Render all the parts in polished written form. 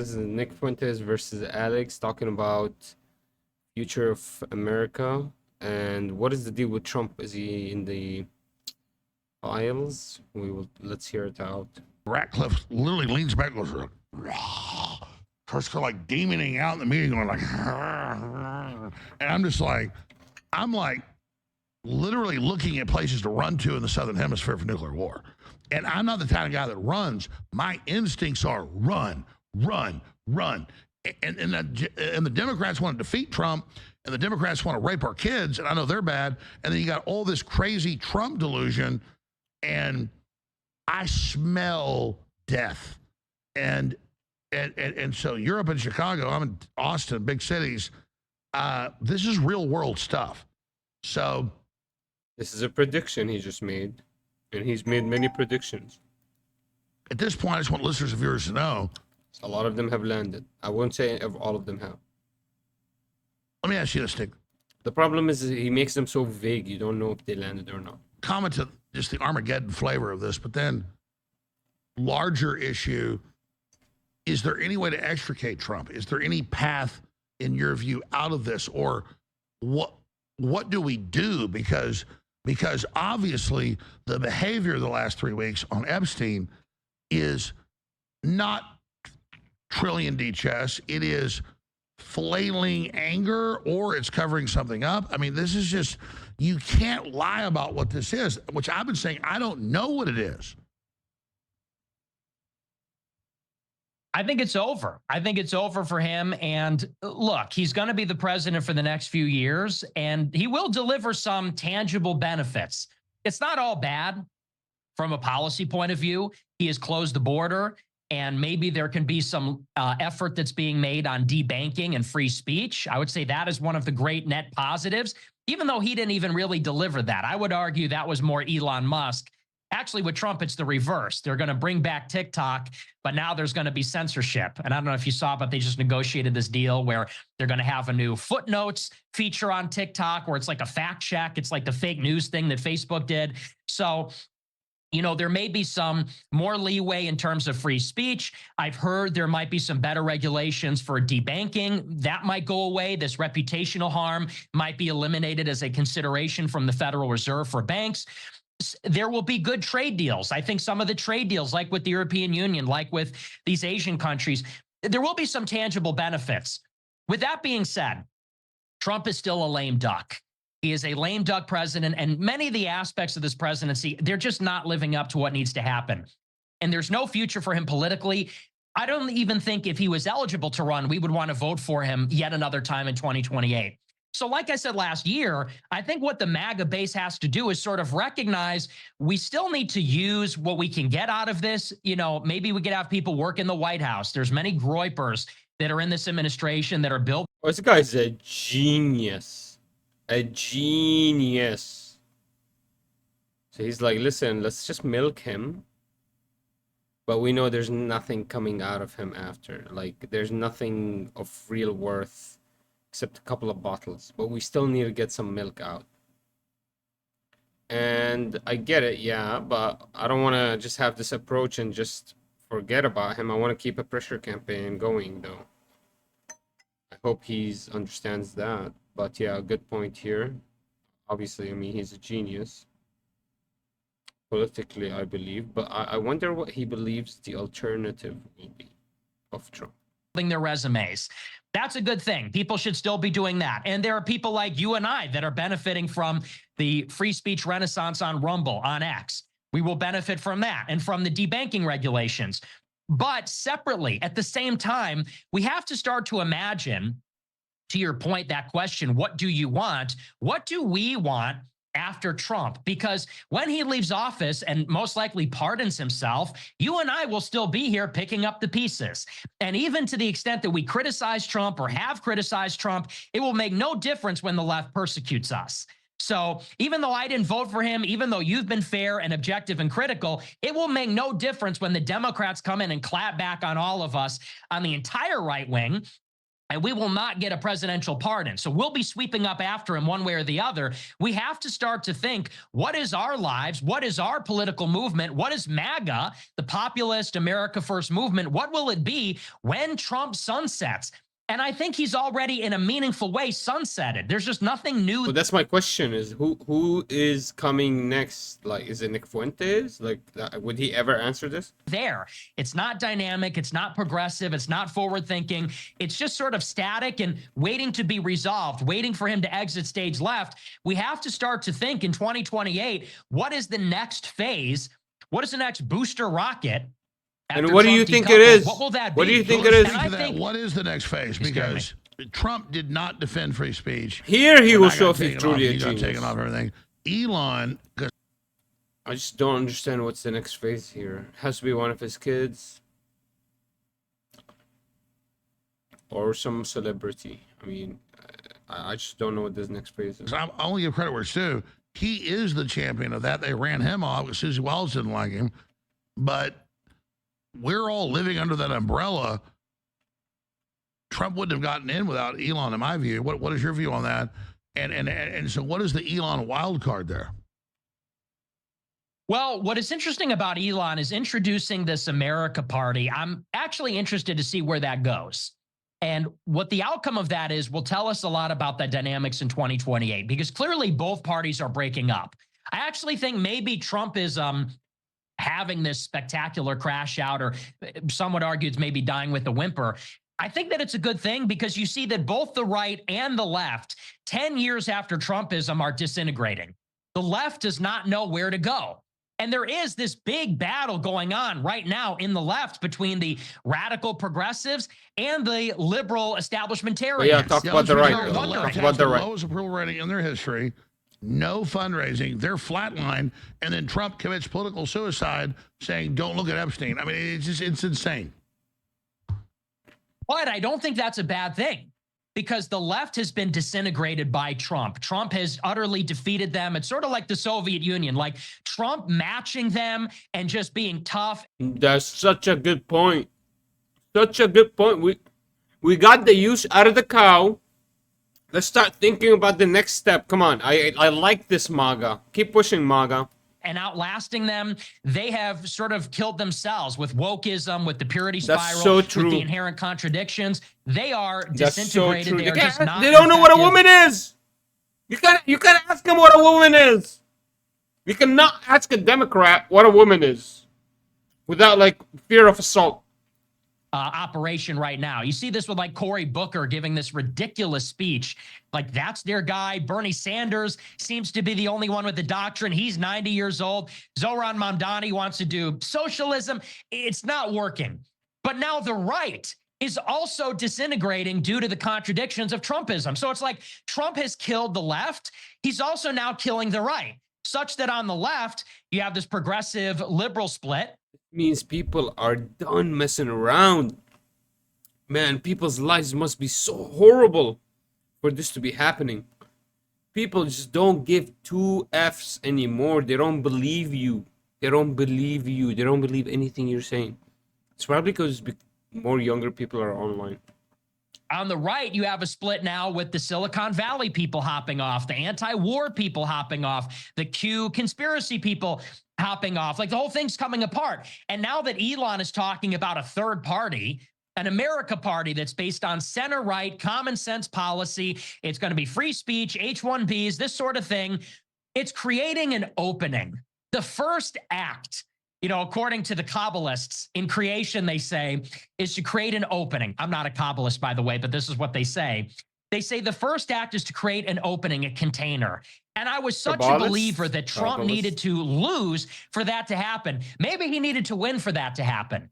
This is Nick Fuentes versus Alex talking about future of America and what is the deal with Trump? Is he in the files? Let's hear it out. Ratcliffe literally leans back and goes, starts kind of like demoning out in the meeting, going like, and I'm like literally looking at places to run to in the Southern Hemisphere for nuclear war. And I'm not the kind of guy that runs. My instincts are run, run, run. And the Democrats want to defeat Trump, and the Democrats want to rape our kids, and I know they're bad. And then you got all this crazy Trump delusion, and I smell death. And so Europe and Chicago, I'm in Austin, big cities. This is real world stuff. So this is a prediction he just made, and he's made many predictions. At this point, I just want listeners and viewers to know. A lot of them have landed. I won't say all of them have. Let me ask you this, Nick. The problem is he makes them so vague, you don't know if they landed or not. Comment to just the Armageddon flavor of this, but then larger issue, is there any way to extricate Trump? Is there any path, in your view, out of this? Or what do we do? Because obviously the behavior of the last 3 weeks on Epstein is not trillion D chess. It is flailing anger, or it's covering something up. I mean, this is just, you can't lie about what this is, which I've been saying, I don't know what it is. I think it's over. I think it's over for him. And look, he's going to be the president for the next few years, and he will deliver some tangible benefits. It's not all bad from a policy point of view. He has closed the border, and maybe there can be some effort that's being made on debanking and free speech. I would say that is one of the great net positives, even though he didn't even really deliver that. I would argue that was more Elon Musk. Actually, with Trump, it's the reverse. They're going to bring back TikTok, but now there's going to be censorship. And I don't know if you saw, but they just negotiated this deal where they're going to have a new footnotes feature on TikTok, where it's like a fact check. It's like the fake news thing that Facebook did. So, you know, there may be some more leeway in terms of free speech. I've heard there might be some better regulations for debanking. That might go away. This reputational harm might be eliminated as a consideration from the Federal Reserve for banks. There will be good trade deals. I think some of the trade deals, like with the European Union, like with these Asian countries, there will be some tangible benefits. With that being said, Trump is still a lame duck. He is a lame duck president, and many of the aspects of this presidency, they're just not living up to what needs to happen. And there's no future for him politically. I don't even think if he was eligible to run, we would want to vote for him yet another time in 2028. So like I said last year, I think what the MAGA base has to do is sort of recognize we still need to use what we can get out of this. You know, maybe we could have people work in the White House. There's many groypers that are in this administration that are built. Oh, this guy's a genius. A genius. So he's like, listen, let's just milk him. But we know there's nothing coming out of him after. Like, there's nothing of real worth except a couple of bottles, but we still need to get some milk out. And I get it, yeah, but I don't want to just have this approach and just forget about him. I want to keep a pressure campaign going, though. I hope he understands that. But yeah, good point here. Obviously, I mean, he's a genius. Politically, I believe. But I wonder what he believes the alternative will be of Trump. Their resumes. That's a good thing. People should still be doing that. And there are people like you and I that are benefiting from the free speech renaissance on Rumble, on X. We will benefit from that and from the debanking regulations. But separately, at the same time, we have to start to imagine, to your point, that question, what do you want? What do we want after Trump? Because when he leaves office and most likely pardons himself, you and I will still be here picking up the pieces. And even to the extent that we criticize Trump or have criticized Trump, it will make no difference when the left persecutes us. So even though I didn't vote for him, even though you've been fair and objective and critical, it will make no difference when the Democrats come in and clap back on all of us on the entire right wing. and we will not get a presidential pardon. So we'll be sweeping up after him one way or the other. We have to start to think, what is our lives? What is our political movement? What is MAGA, the populist America First movement? What will it be when Trump sunsets? And I think he's already in a meaningful way sunsetted. There's just nothing new. Well, that's my question: is who is coming next? Like, is it Nick Fuentes? Like, would he ever answer this? There, it's not dynamic, it's not progressive, it's not forward thinking, it's just sort of static and waiting to be resolved, waiting for him to exit stage left. We have to start to think in 2028, what is the next phase? What is the next booster rocket? And what do you think it is? What will that be? What do you think it is? And I think, what is the next phase? Because Trump did not defend free speech. Here he When will I got show if he's taken truly off, a he got genius. taken off everything. Elon, I just don't understand what's the next phase here. It has to be one of his kids. Or some celebrity. I mean, I just don't know what this next phase is. I only give credit where it's due. He is the champion of that. They ran him off because Susie Wiles didn't like him. But we're all living under that umbrella. Trump wouldn't have gotten in without Elon, in my view. What is your view on that? And so what is the Elon wild card there? well, what is interesting about Elon is introducing this America Party. I'm actually interested to see where that goes. And what the outcome of that is will tell us a lot about the dynamics in 2028, because clearly both parties are breaking up. I actually think maybe Trump is having this spectacular crash out, or some would argue it's maybe dying with a whimper. I think that it's a good thing because you see that both the right and the left, 10 years after Trumpism, are disintegrating. The left does not know where to go. And there is this big battle going on right now in the left between the radical progressives and the liberal establishmentarians. But yeah, talk about the right. The Talk left about has the the right. lowest approval rating in their history. No fundraising. They're flatline. And then Trump commits political suicide saying, don't look at Epstein. I mean, it's insane. But I don't think that's a bad thing, because the left has been disintegrated by Trump. Trump has utterly defeated them. It's sort of like the Soviet Union, like Trump matching them and just being tough. That's such a good point. Such a good point. We got the use out of the cow. Let's start thinking about the next step. Come on. I like this MAGA. Keep pushing MAGA. And outlasting them, they have sort of killed themselves with wokeism, with the purity spiral, That's so true. with the inherent contradictions. They are That's so disintegrated. true. They are just not. They don't know what a effective. woman is. You can ask them what a woman is. You cannot ask a Democrat what a woman is without like fear of assault. Operation right now. You see this with like Cory Booker giving this ridiculous speech. Like, that's their guy. Bernie Sanders seems to be the only one with the doctrine. He's 90 years old. Zohran Mamdani wants to do socialism. It's not working. But now the right is also disintegrating due to the contradictions of Trumpism. So it's like Trump has killed the left. He's also now killing the right, such that on the left, you have this progressive liberal split. Means people are done messing around. Man, people's lives must be so horrible for this to be happening. People just don't give two F's anymore. They don't believe you. They don't believe you. They don't believe anything you're saying. It's probably because more younger people are online. On the right, you have a split now with the Silicon Valley people hopping off, the anti-war people hopping off, the Q conspiracy people hopping off. Like, the whole thing's coming apart. And now that Elon is talking about a third party, an America Party that's based on center-right, common sense policy, it's going to be free speech, H-1Bs, this sort of thing. It's creating an opening. The first act, you know, according to the Kabbalists, in creation, they say, is to create an opening. I'm not a Kabbalist, by the way, but this is what they say. They say the first act is to create an opening, a container. And I was such a believer that Trump needed to lose for that to happen. Maybe he needed to win for that to happen.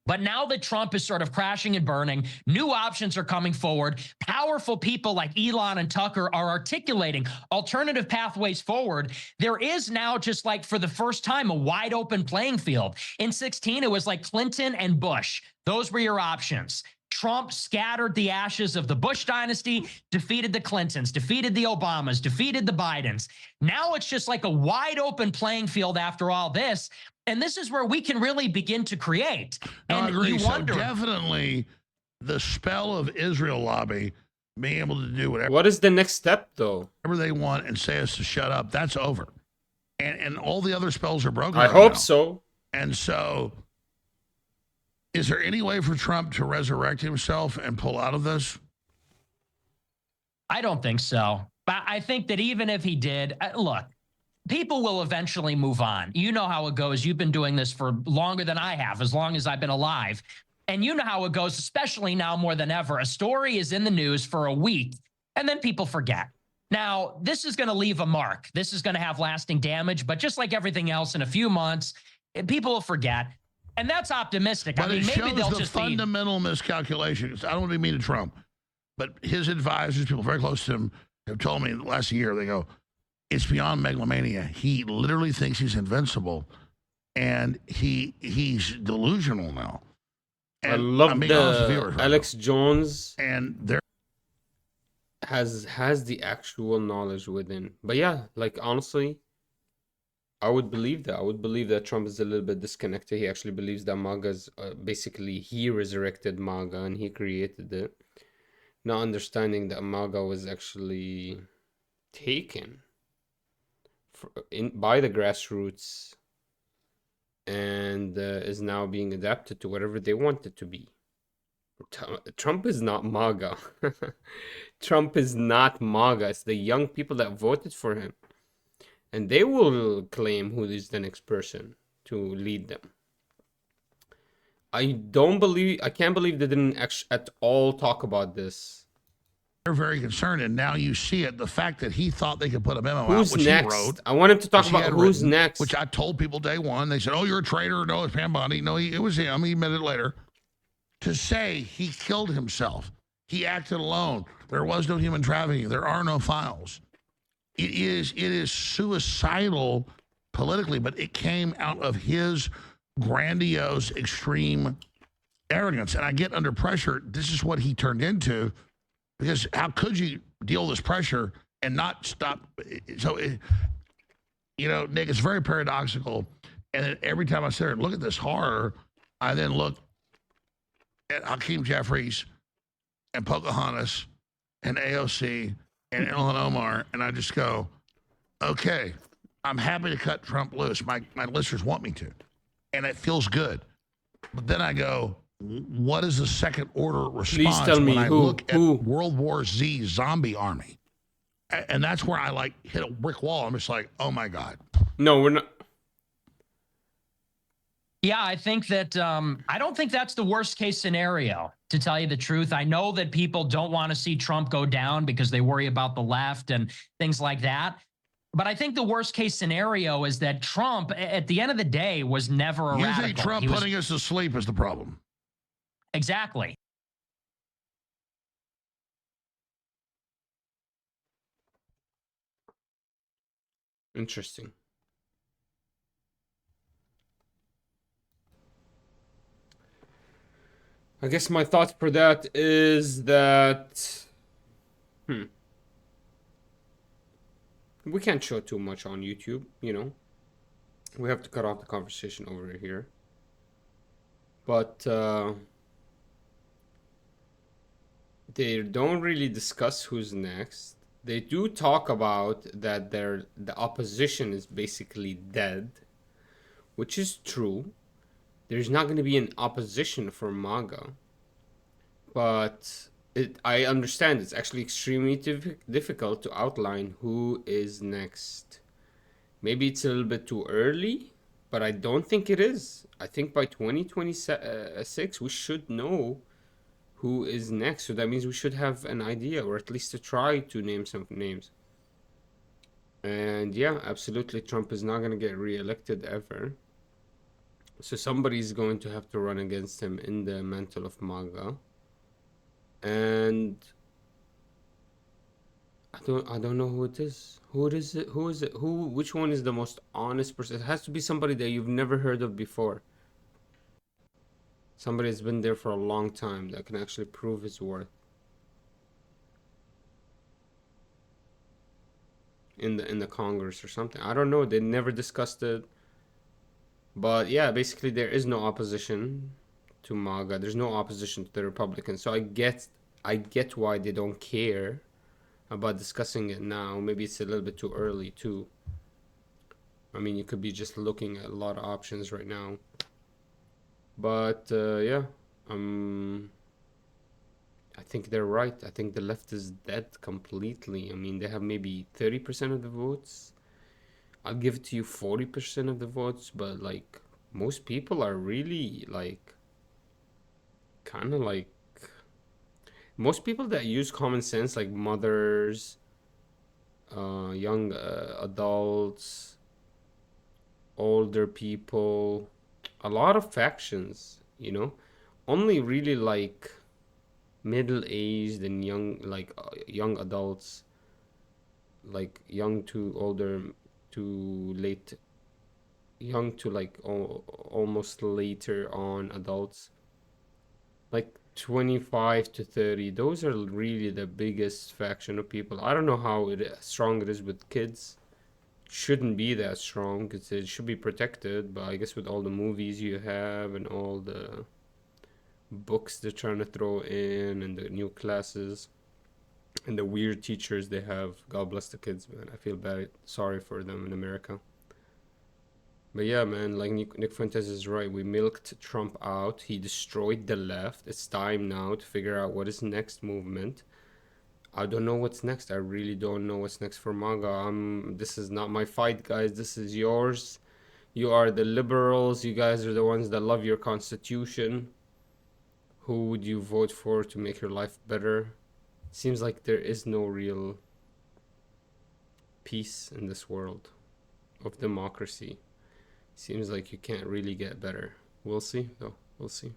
But now that Trump is sort of crashing and burning, new options are coming forward. Powerful people like Elon and Tucker are articulating alternative pathways forward. There is now, just like for the first time, a wide open playing field. In 2016, it was like Clinton and Bush. Those were your options. Trump scattered the ashes of the Bush dynasty, defeated the Clintons, defeated the Obamas, defeated the Bidens. Now it's just like a wide open playing field after all this. And this is where we can really begin to create. No, And I agree. you wonder, So definitely the spell of Israel lobby being able to do whatever What is the next step, though? they want and say us to shut up, that's over. And all the other spells are broken. I right hope now. so. And so, is there any way for Trump to resurrect himself and pull out of this? I don't think so. But I think that even if he did, look, people will eventually move on. You know how it goes. You've been doing this for longer than I have, as long as I've been alive. And you know how it goes, especially now more than ever. A story is in the news for a week, and then people forget. Now, this is going to leave a mark. This is going to have lasting damage. But just like everything else, in a few months, people will forget. And that's optimistic. But I mean, it maybe shows they'll the just fundamental miscalculations. I don't want to be mean to Trump, but his advisors, people very close to him, have told me the last year, they go, it's beyond megalomania. He literally thinks he's invincible, and he's delusional now. And I love I'm being honest with the viewers right Alex Jones now. And there has the actual knowledge within. But yeah, like honestly, I would believe that. I would believe that Trump is a little bit disconnected. He actually believes that MAGA's basically he resurrected MAGA and he created it, not understanding that MAGA was actually taken by the grassroots and is now being adapted to whatever they want it to be. Trump is not MAGA. Trump is not MAGA. It's the young people that voted for him. And they will claim who is the next person to lead them. I can't believe they didn't at all talk about this. they're very concerned, and now you see it. The fact that he thought they could put a memo Who's out, which next? he wrote. I want him to talk which he about had who's written, next. Which I told people day one. They said, oh, you're a traitor. No, it's Pam Bondi. No, it was him. He admitted it later. To say he killed himself. He acted alone. There was no human trafficking. There are no files. It is suicidal politically, but it came out of his grandiose, extreme arrogance. And I get under pressure. This is what he turned into, because how could you deal with this pressure and not stop? So, Nick, it's very paradoxical. And then every time I sit there and look at this horror, I then look at Hakeem Jeffries and Pocahontas and AOC and Ilhan Omar, and I just go, okay, I'm happy to cut Trump loose. My listeners want me to, and it feels good. But then I go, what is the second order response tell me when I who- look who? at World War Z zombie army? And that's where I like hit a brick wall. I'm just like, oh my God. No, we're not. Yeah, I think that I don't think that's the worst case scenario, to tell you the truth. I know that people don't want to see Trump go down because they worry about the left and things like that. But I think the worst case scenario is that Trump, at the end of the day, was never a You radical. think Trump He was- putting us to sleep is the problem? Exactly. Interesting. I guess my thought for that is that we can't show too much on YouTube, We have to cut off the conversation over here. But they don't really discuss who's next. They do talk about that the opposition is basically dead, which is true. There's not going to be an opposition for MAGA, but I understand it's actually extremely difficult to outline who is next. Maybe it's a little bit too early, but I don't think it is. I think by 2026 we should know who is next. So that means we should have an idea, or at least to try to name some names. And yeah, absolutely, Trump is not going to get reelected ever. So somebody's going to have to run against him in the mantle of MAGA. And I don't know who it is. Who is it? Which one is the most honest person? It has to be somebody that you've never heard of before. Somebody that's been there for a long time that can actually prove his worth. In the Congress or something. I don't know. They never discussed it. But yeah, basically there is no opposition to MAGA. There's no opposition to the Republicans. So I get why they don't care about discussing it now. Maybe it's a little bit too early too. I mean, you could be just looking at a lot of options right now. But yeah, I think they're right. I think the left is dead completely. I mean, they have maybe 30% of the votes. I'll give it to you 40% of the votes, but like most people are really like kind of like most people that use common sense, like mothers, young adults, older people, a lot of factions, you know, only really like middle-aged and young, like young adults, like young to older to late, young to like almost later on adults, like 25 to 30. Those are really the biggest faction of people. I don't know how strong it is with kids. Shouldn't be that strong because it should be protected, but I guess with all the movies you have and all the books they're trying to throw in and the new classes and the weird teachers they have, God bless the kids, man. I feel bad, sorry for them in America. But yeah, man, like Nick Fuentes is right. We milked Trump out. He destroyed the left. It's time now to figure out what is next movement. I don't know what's next. I really don't know what's next for MAGA. This is not my fight, guys. This is yours. You are the liberals. You guys are the ones that love your constitution. Who would you vote for to make your life better? Seems like there is no real peace in this world of democracy. Seems like you can't really get better. We'll see, though. We'll see.